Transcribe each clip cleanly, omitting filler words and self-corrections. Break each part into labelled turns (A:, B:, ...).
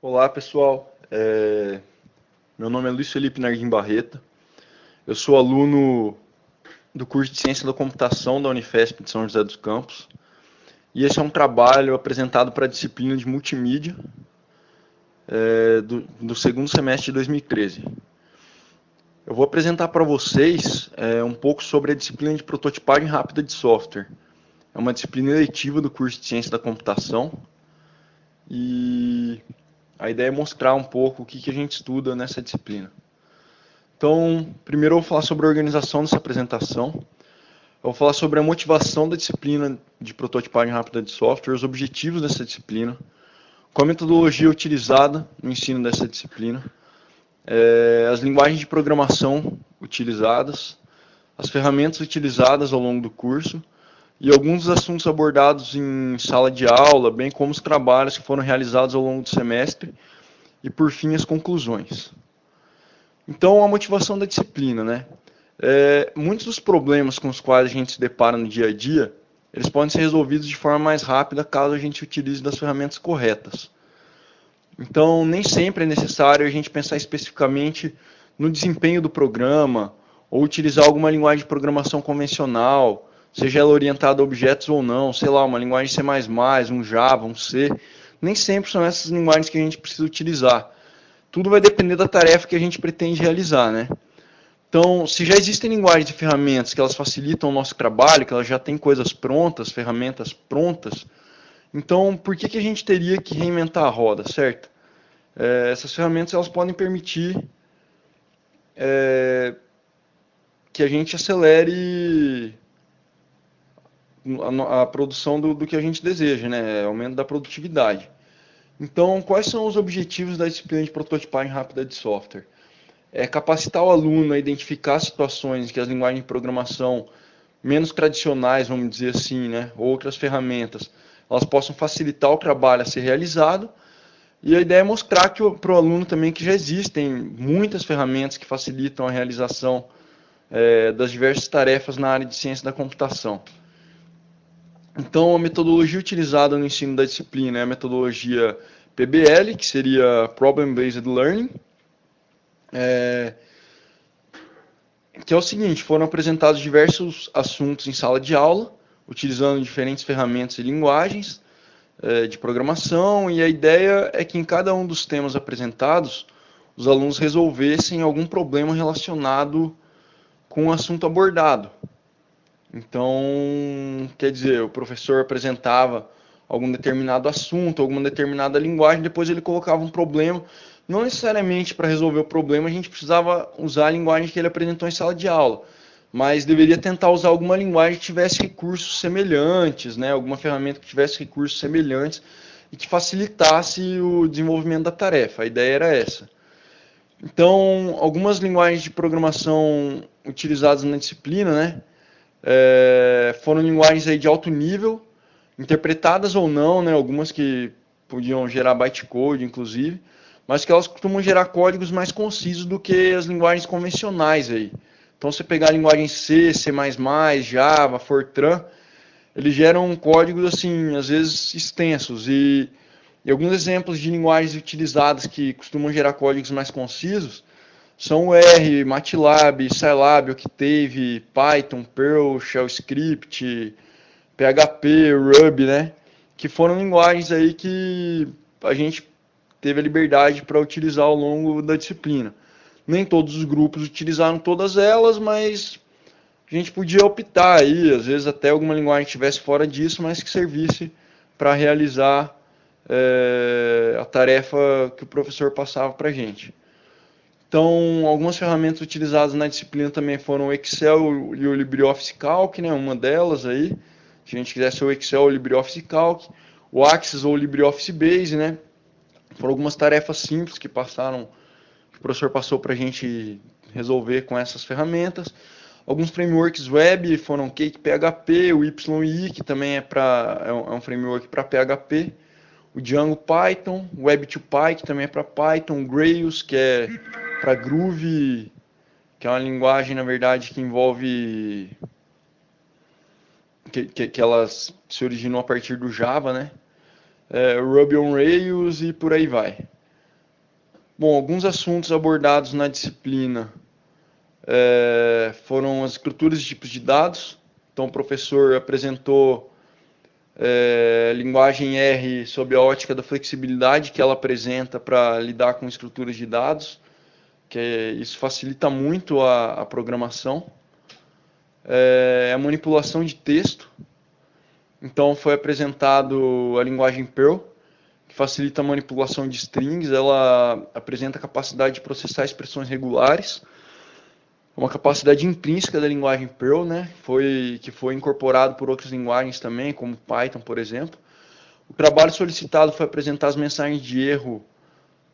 A: Olá, pessoal. Meu nome é Luiz Felipe Narguim Barreta. Eu sou aluno do curso de Ciência da Computação da Unifesp de São José dos Campos. E esse é um trabalho apresentado para a disciplina de Multimídia do segundo semestre de 2013. Eu vou apresentar para vocês um pouco sobre a disciplina de Prototipagem Rápida de Software. É uma disciplina eletiva do curso de Ciência da Computação. E a ideia é mostrar um pouco o que a gente estuda nessa disciplina. Então, primeiro eu vou falar sobre a organização dessa apresentação. Eu vou falar sobre a motivação da disciplina de prototipagem rápida de software, os objetivos dessa disciplina, qual a metodologia utilizada no ensino dessa disciplina, as linguagens de programação utilizadas, as ferramentas utilizadas ao longo do curso e alguns dos assuntos abordados em sala de aula, bem como os trabalhos que foram realizados ao longo do semestre e, por fim, as conclusões. Então, a motivação da disciplina, né? Muitos dos problemas com os quais a gente se depara no dia a dia, eles podem ser resolvidos de forma mais rápida caso a gente utilize das ferramentas corretas. Então, nem sempre é necessário a gente pensar especificamente no desempenho do programa ou utilizar alguma linguagem de programação convencional, seja ela orientada a objetos ou não, sei lá, uma linguagem C++, um Java, um C. Nem sempre são essas linguagens que a gente precisa utilizar. Tudo vai depender da tarefa que a gente pretende realizar, né? Então, se já existem linguagens e ferramentas que elas facilitam o nosso trabalho, que elas já têm coisas prontas, ferramentas prontas, então por que a gente teria que reinventar a roda, certo? Essas ferramentas elas podem permitir que a gente acelere a produção do que a gente deseja, né? Aumento da produtividade. Então, quais são os objetivos da disciplina de prototipagem rápida de software? Capacitar o aluno a identificar situações que as linguagens de programação menos tradicionais, vamos dizer assim, né, outras ferramentas, elas possam facilitar o trabalho a ser realizado. E a ideia é mostrar para o aluno também que já existem muitas ferramentas que facilitam a realização das diversas tarefas na área de ciência da computação. Então, a metodologia utilizada no ensino da disciplina é a metodologia PBL, que seria Problem Based Learning, que é o seguinte: foram apresentados diversos assuntos em sala de aula, utilizando diferentes ferramentas e linguagens de programação, e a ideia é que em cada um dos temas apresentados, os alunos resolvessem algum problema relacionado com o assunto abordado. Então, quer dizer, o professor apresentava algum determinado assunto, alguma determinada linguagem, depois ele colocava um problema. Não necessariamente para resolver o problema a gente precisava usar a linguagem que ele apresentou em sala de aula, mas deveria tentar usar alguma linguagem que tivesse recursos semelhantes, né? Alguma ferramenta que tivesse recursos semelhantes e que facilitasse o desenvolvimento da tarefa. A ideia era essa. Então, algumas linguagens de programação utilizadas na disciplina, né? Foram linguagens aí de alto nível, interpretadas ou não, né? Algumas que podiam gerar bytecode, inclusive, mas que elas costumam gerar códigos mais concisos do que as linguagens convencionais aí. Então, você pegar a linguagem C, C++, Java, Fortran, eles geram códigos, assim, às vezes extensos. E alguns exemplos de linguagens utilizadas que costumam gerar códigos mais concisos são o R, MATLAB, Scilab, Octave, Python, Perl, Shell Script, PHP, Ruby, né? Que foram linguagens aí que a gente teve a liberdade para utilizar ao longo da disciplina. Nem todos os grupos utilizaram todas elas, mas a gente podia optar aí, às vezes até alguma linguagem que estivesse fora disso, mas que servisse para realizar a tarefa que o professor passava para a gente. Então, algumas ferramentas utilizadas na disciplina também foram o Excel e o LibreOffice Calc, né, uma delas aí. Se a gente quisesse o Excel ou o LibreOffice Calc, o Access ou o LibreOffice Base, né. Foram algumas tarefas simples que o professor passou para a gente resolver com essas ferramentas. Alguns frameworks web foram Cake PHP, o YI, que também é um framework para PHP, o Django Python, o Web2Py, que também é para Python, o Grails, que é para Groove, que é uma linguagem, na verdade, que envolve que elas se originou a partir do Java, né? Ruby on Rails e por aí vai. Bom, alguns assuntos abordados na disciplina foram as estruturas e tipos de dados. Então, o professor apresentou linguagem R sob a ótica da flexibilidade que ela apresenta para lidar com estruturas de dados, isso facilita muito a programação. A manipulação de texto. Então, foi apresentado a linguagem Perl, que facilita a manipulação de strings. Ela apresenta a capacidade de processar expressões regulares, uma capacidade intrínseca da linguagem Perl, né, que foi incorporado por outras linguagens também, como Python, por exemplo. O trabalho solicitado foi apresentar as mensagens de erro,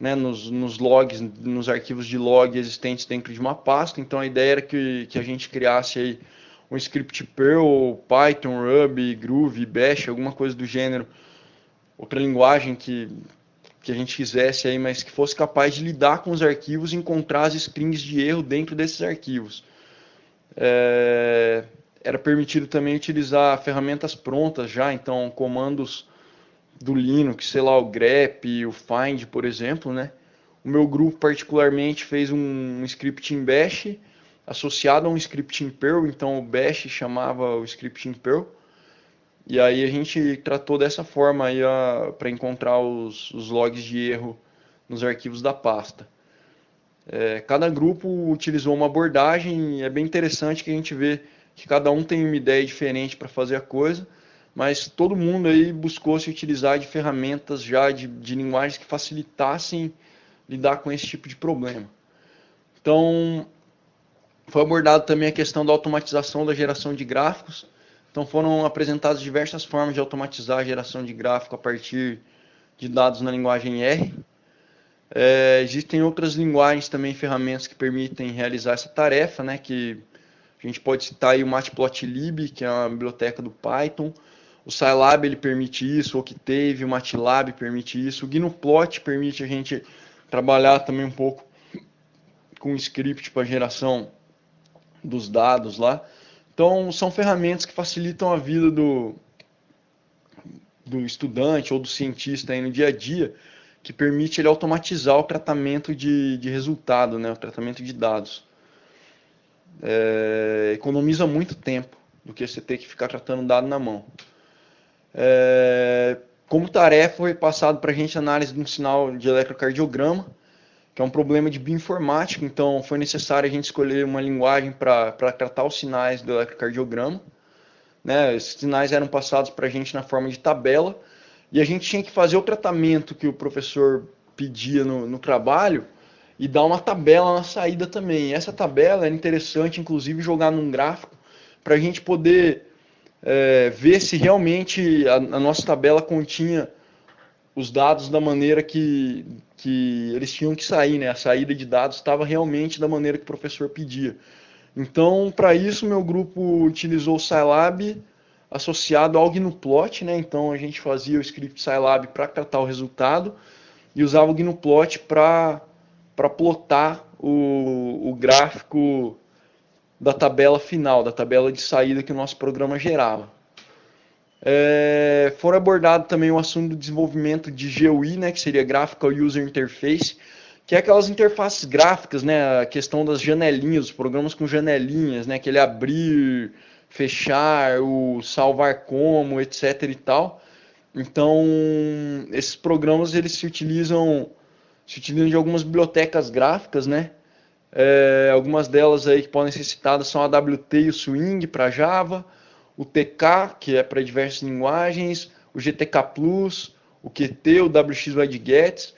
A: né, nos logs, nos arquivos de log existentes dentro de uma pasta. Então a ideia era que a gente criasse aí um script Perl, Python, Ruby, Groovy, Bash, alguma coisa do gênero, outra linguagem que a gente quisesse aí, mas que fosse capaz de lidar com os arquivos e encontrar as strings de erro dentro desses arquivos. Era permitido também utilizar ferramentas prontas já, então comandos do Linux, sei lá, o grep, o find, por exemplo, né? O meu grupo particularmente fez um script em Bash associado a um script em Perl, então o Bash chamava o script em Perl. E aí a gente tratou dessa forma aí para encontrar os logs de erro nos arquivos da pasta. Cada grupo utilizou uma abordagem, e é bem interessante que a gente vê que cada um tem uma ideia diferente para fazer a coisa, mas todo mundo aí buscou se utilizar de ferramentas já de linguagens que facilitassem lidar com esse tipo de problema. Então, foi abordado também a questão da automatização da geração de gráficos. Então foram apresentadas diversas formas de automatizar a geração de gráfico a partir de dados na linguagem R. Existem outras linguagens também, ferramentas que permitem realizar essa tarefa, né, que a gente pode citar aí o Matplotlib, que é uma biblioteca do Python. O Scilab ele permite isso, o Octave, o MATLAB permite isso. O Gnuplot permite a gente trabalhar também um pouco com script para geração dos dados lá. Então, são ferramentas que facilitam a vida do estudante ou do cientista aí no dia a dia, que permite ele automatizar o tratamento de resultado, né, o tratamento de dados. Economiza muito tempo do que você ter que ficar tratando dado na mão. Como tarefa, foi passado para a gente a análise de um sinal de eletrocardiograma, que é um problema de bioinformática, então foi necessário a gente escolher uma linguagem para tratar os sinais do eletrocardiograma. Né? Esses sinais eram passados para a gente na forma de tabela, e a gente tinha que fazer o tratamento que o professor pedia no trabalho, e dar uma tabela na saída também. E essa tabela era interessante, inclusive, jogar num gráfico, para a gente poder ver se realmente a nossa tabela continha os dados da maneira que eles tinham que sair, né? A saída de dados estava realmente da maneira que o professor pedia. Então, para isso, meu grupo utilizou o Scilab associado ao Gnuplot, né? Então, a gente fazia o script Scilab para tratar o resultado e usava o Gnuplot para plotar o gráfico da tabela final, da tabela de saída que o nosso programa gerava. Foram abordados também o assunto do desenvolvimento de GUI, né, que seria Graphical User Interface, que é aquelas interfaces gráficas, né, a questão das janelinhas, os programas com janelinhas, né, aquele abrir, fechar, o salvar como, etc e tal. Então, esses programas eles se utilizam de algumas bibliotecas gráficas, né? Algumas delas aí que podem ser citadas são a AWT e o Swing para Java, o TK, que é para diversas linguagens, o GTK+, o Qt, o WX-WideGets,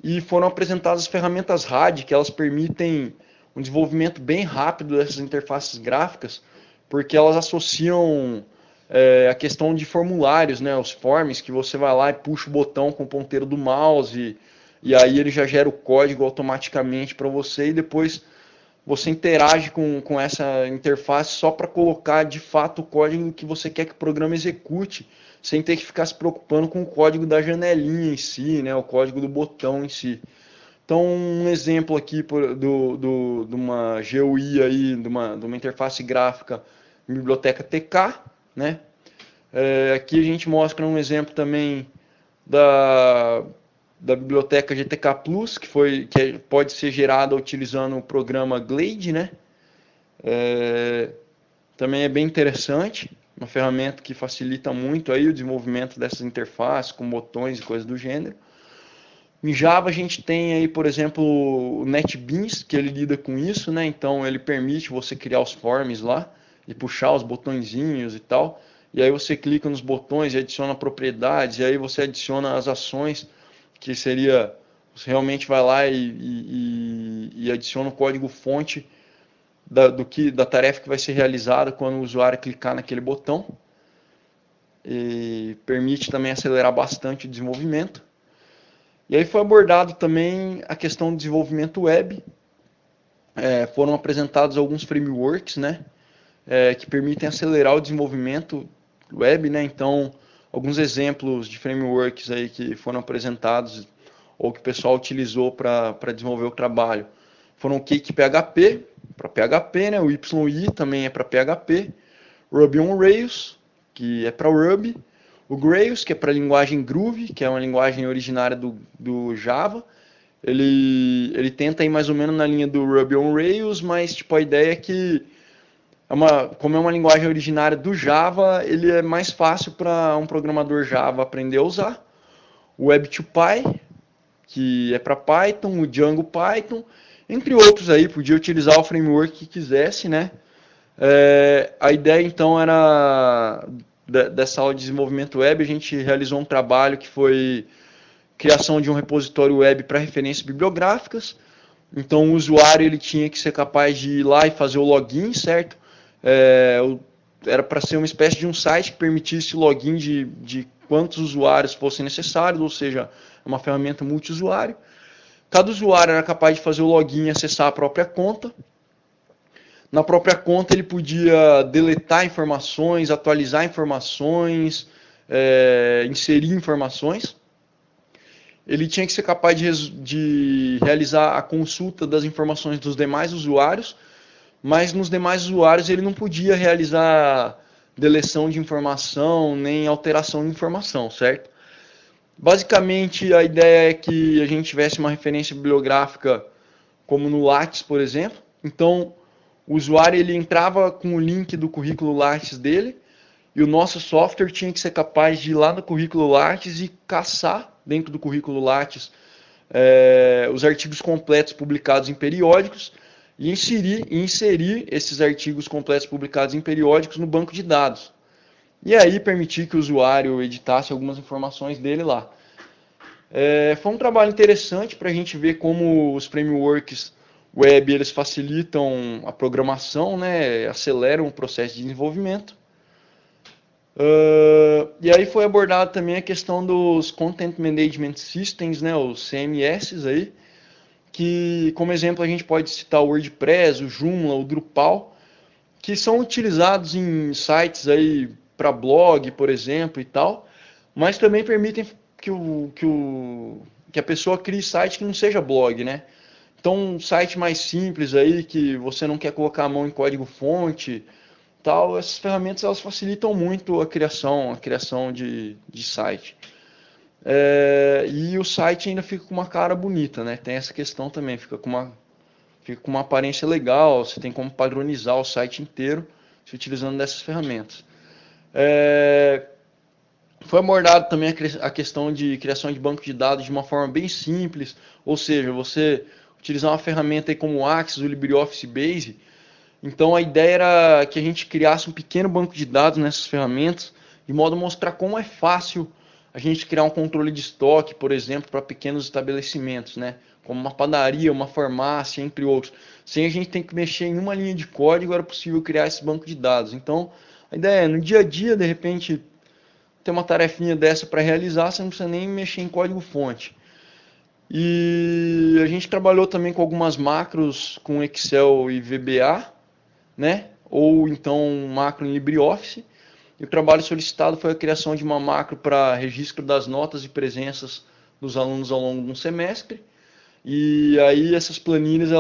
A: e foram apresentadas as ferramentas RAD, que elas permitem um desenvolvimento bem rápido dessas interfaces gráficas, porque elas associam a questão de formulários, né, os forms, que você vai lá e puxa o botão com o ponteiro do mouse, e aí ele já gera o código automaticamente para você, e depois você interage com essa interface só para colocar de fato o código que você quer que o programa execute, sem ter que ficar se preocupando com o código da janelinha em si, né, o código do botão em si. Então, um exemplo aqui de uma GUI aí, de uma interface gráfica, biblioteca TK, né? Aqui a gente mostra um exemplo também da biblioteca GTK Plus, pode ser gerada utilizando o programa Glade, né? Também é bem interessante, uma ferramenta que facilita muito aí o desenvolvimento dessas interfaces com botões e coisas do gênero. Em Java a gente tem aí, por exemplo, o NetBeans, que ele lida com isso, né? Então ele permite você criar os forms lá e puxar os botõezinhos e tal. E aí você clica nos botões e adiciona propriedades, e aí você adiciona as ações, que seria, você realmente vai lá e adiciona o código-fonte da tarefa que vai ser realizada quando o usuário clicar naquele botão. E permite também acelerar bastante o desenvolvimento. E aí foi abordado também a questão do desenvolvimento web. Foram apresentados alguns frameworks, né, que permitem acelerar o desenvolvimento web, né? Então, alguns exemplos de frameworks aí que foram apresentados ou que o pessoal utilizou para desenvolver o trabalho foram o Cake PHP, para PHP, né? O YI também é para PHP, Ruby on Rails, que é para Ruby, o Grails, que é para a linguagem Groove, que é uma linguagem originária do Java. Ele tenta ir mais ou menos na linha do Ruby on Rails, mas tipo, a ideia é que, como é uma linguagem originária do Java, ele é mais fácil para um programador Java aprender a usar. O Web2Py, que é para Python, o Django Python, entre outros aí, podia utilizar o framework que quisesse, né? A ideia então era, dessa aula de desenvolvimento web, a gente realizou um trabalho que foi criação de um repositório web para referências bibliográficas. Então o usuário ele tinha que ser capaz de ir lá e fazer o login, certo? Era para ser uma espécie de um site que permitisse o login de quantos usuários fossem necessários, ou seja, uma ferramenta multiusuário. Cada usuário era capaz de fazer o login e acessar a própria conta. Na própria conta ele podia deletar informações, atualizar informações, inserir informações. Ele tinha que ser capaz de realizar a consulta das informações dos demais usuários, mas nos demais usuários ele não podia realizar deleção de informação nem alteração de informação, certo? Basicamente a ideia é que a gente tivesse uma referência bibliográfica como no Lattes, por exemplo. Então o usuário ele entrava com o link do currículo Lattes dele e o nosso software tinha que ser capaz de ir lá no currículo Lattes e caçar dentro do currículo Lattes os artigos completos publicados em periódicos e inserir esses artigos completos publicados em periódicos no banco de dados. E aí permitir que o usuário editasse algumas informações dele lá. Foi um trabalho interessante para a gente ver como os frameworks web eles facilitam a programação, né, aceleram o processo de desenvolvimento. E aí foi abordado também a questão dos Content Management Systems, né, os CMS aí, que como exemplo a gente pode citar o WordPress, o Joomla, o Drupal, que são utilizados em sites aí para blog, por exemplo, e tal, mas também permitem que a pessoa crie site que não seja blog, né? Então, um site mais simples aí, que você não quer colocar a mão em código-fonte, tal, essas ferramentas elas facilitam muito a criação de site. E o site ainda fica com uma cara bonita, né? Tem essa questão também, fica com uma aparência legal, você tem como padronizar o site inteiro se utilizando dessas ferramentas. Foi abordado também a questão de criação de banco de dados de uma forma bem simples, ou seja, você utilizar uma ferramenta aí como o Axis, o LibreOffice Base. Então a ideia era que a gente criasse um pequeno banco de dados nessas ferramentas, de modo a mostrar como é fácil a gente criar um controle de estoque, por exemplo, para pequenos estabelecimentos, né? Como uma padaria, uma farmácia, entre outros. Sem a gente ter que mexer em uma linha de código, era possível criar esse banco de dados. Então, a ideia é, no dia a dia, de repente, ter uma tarefinha dessa para realizar, você não precisa nem mexer em código-fonte. E a gente trabalhou também com algumas macros com Excel e VBA, né? Ou então macro em LibreOffice. E o trabalho solicitado foi a criação de uma macro para registro das notas e presenças dos alunos ao longo de um semestre. E aí essas planilhas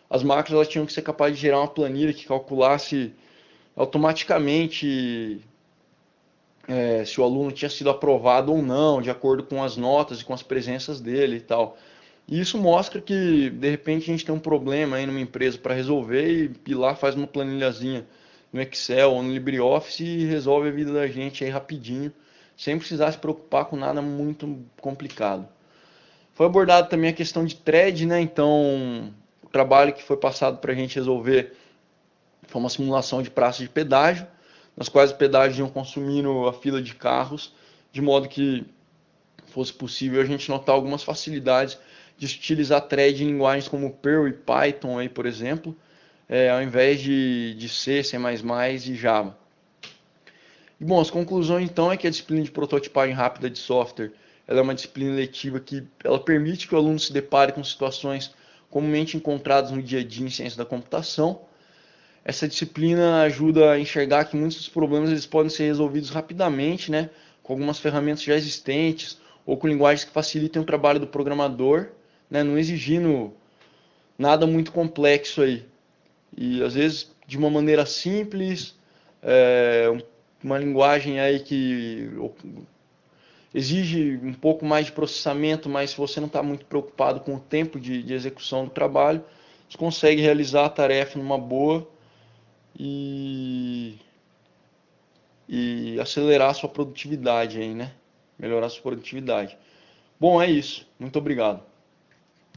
A: as macros elas tinham que ser capazes de gerar uma planilha que calculasse automaticamente se o aluno tinha sido aprovado ou não, de acordo com as notas e com as presenças dele e tal. E isso mostra que, de repente, a gente tem um problema aí numa empresa para resolver e ir lá, faz uma planilhazinha no Excel ou no LibreOffice e resolve a vida da gente aí rapidinho, sem precisar se preocupar com nada muito complicado. Foi abordado também a questão de thread, né? Então, o trabalho que foi passado para a gente resolver foi uma simulação de praça de pedágio, nas quais os pedágios iam consumindo a fila de carros, de modo que fosse possível a gente notar algumas facilidades de utilizar thread em linguagens como Perl e Python, aí, por exemplo, ao invés de C, C++ e Java. E, bom, as conclusões então é que a disciplina de prototipagem rápida de software ela é uma disciplina letiva que ela permite que o aluno se depare com situações comumente encontradas no dia a dia em ciência da computação. Essa disciplina ajuda a enxergar que muitos dos problemas eles podem ser resolvidos rapidamente, né, com algumas ferramentas já existentes ou com linguagens que facilitem o trabalho do programador, né, não exigindo nada muito complexo aí. E às vezes de uma maneira simples, é, uma linguagem aí que exige um pouco mais de processamento, mas se você não está muito preocupado com o tempo de execução do trabalho, você consegue realizar a tarefa numa boa e, e acelerar a sua produtividade aí, né? Melhorar a sua produtividade. Bom, é isso. Muito obrigado.